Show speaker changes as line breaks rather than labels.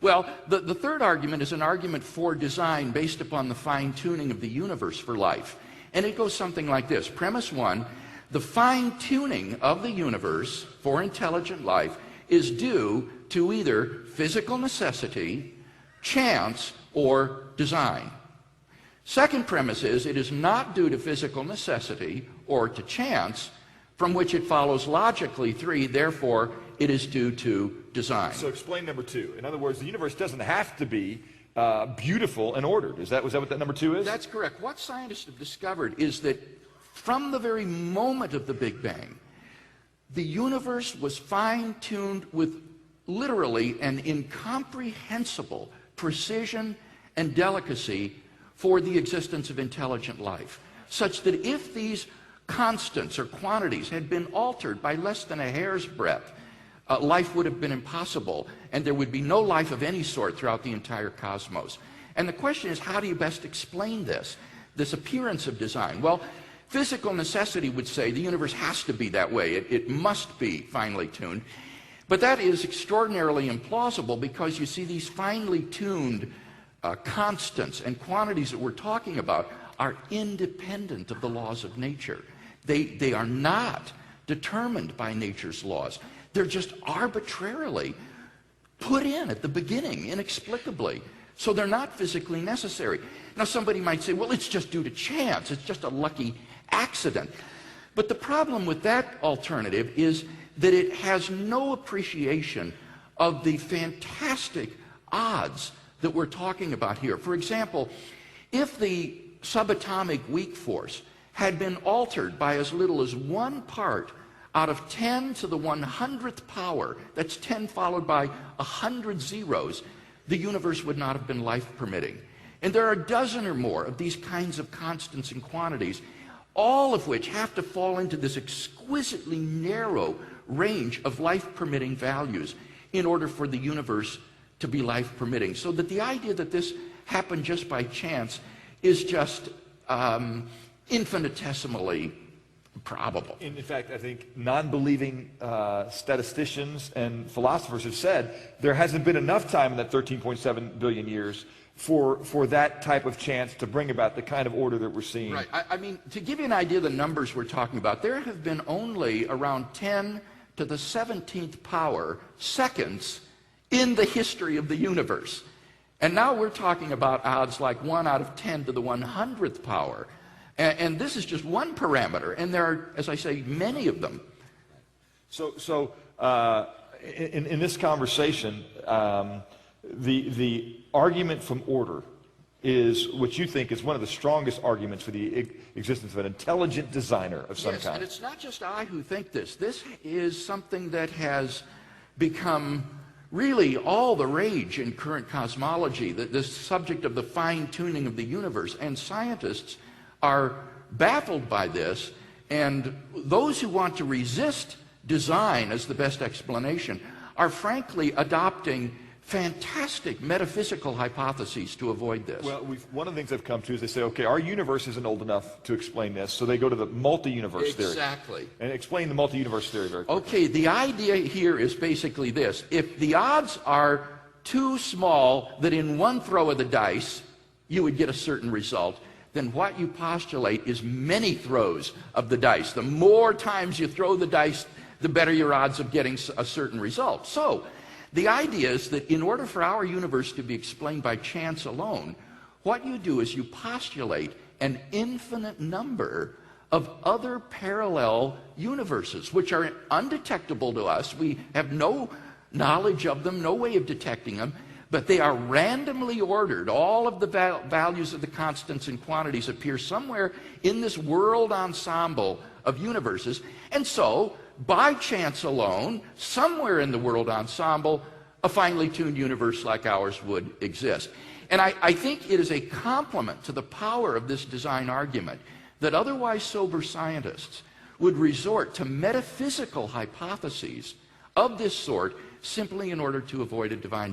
Well, the third argument is an argument for design based upon the fine-tuning of the universe for life. And it goes something like this. Premise one, the fine-tuning of the universe for intelligent life is due to either physical necessity, chance, or design. Second premise is it is not due to physical necessity or to chance, from which it follows logically, three, therefore it is due to design.
So explain number two. In other words, the universe doesn't have to be beautiful and ordered. Was that what that number two is?
That's correct. What scientists have discovered is that from the very moment of the Big Bang, the universe was fine-tuned with literally an incomprehensible precision and delicacy for the existence of intelligent life, such that if these constants or quantities had been altered by less than a hair's breadth, life would have been impossible, and there would be no life of any sort throughout the entire cosmos. And the question is, how do you best explain this appearance of design? Well, physical necessity would say the universe has to be that way. It must be finely tuned. But that is extraordinarily implausible because you see these finely tuned constants and quantities that we're talking about are independent of the laws of nature. They are not determined by nature's laws. They're just arbitrarily put in at the beginning, inexplicably. So they're not physically necessary. Now somebody might say, well, it's just due to chance. It's just a lucky accident. But the problem with that alternative is that it has no appreciation of the fantastic odds that we're talking about here. For example, if the subatomic weak force had been altered by as little as 1 part out of 10 to the 100th power, that's 10 followed by 100 zeros, the universe would not have been life-permitting. And there are a dozen or more of these kinds of constants and quantities, all of which have to fall into this exquisitely narrow range of life-permitting values in order for the universe to be life-permitting. So that the idea that this happened just by chance is just infinitesimally probable.
In fact, I think non-believing statisticians and philosophers have said there hasn't been enough time in that 13.7 billion years for that type of chance to bring about the kind of order that we're seeing.
Right. I mean, to give you an idea of the numbers we're talking about, there have been only around 10 to the 17th power seconds in the history of the universe. And now we're talking about odds like 1 out of 10 to the 100th power. And this is just one parameter, and there are, as I say, many of them.
So in this conversation, the argument from order is what you think is one of the strongest arguments for the existence of an intelligent designer of some kind.
Yes, and it's not just I who think this. This is something that has become really all the rage in current cosmology, this subject of the fine-tuning of the universe. And scientists are baffled by this, and those who want to resist design as the best explanation are frankly adopting fantastic metaphysical hypotheses to avoid this.
Well, one of the things they've come to is they say, okay, our universe isn't old enough to explain this, so they go to the multi-universe theory.
Exactly.
And explain the multi-universe theory very quickly.
Okay, the idea here is basically this. If the odds are too small that in one throw of the dice you would get a certain result, then what you postulate is many throws of the dice. The more times you throw the dice, the better your odds of getting a certain result. So, the idea is that in order for our universe to be explained by chance alone, what you do is you postulate an infinite number of other parallel universes, which are undetectable to us. We have no knowledge of them, no way of detecting them, but they are randomly ordered. All of the values of the constants and quantities appear somewhere in this world ensemble of universes. And so, by chance alone, somewhere in the world ensemble, a finely tuned universe like ours would exist. And I think it is a compliment to the power of this design argument that otherwise sober scientists would resort to metaphysical hypotheses of this sort simply in order to avoid a divine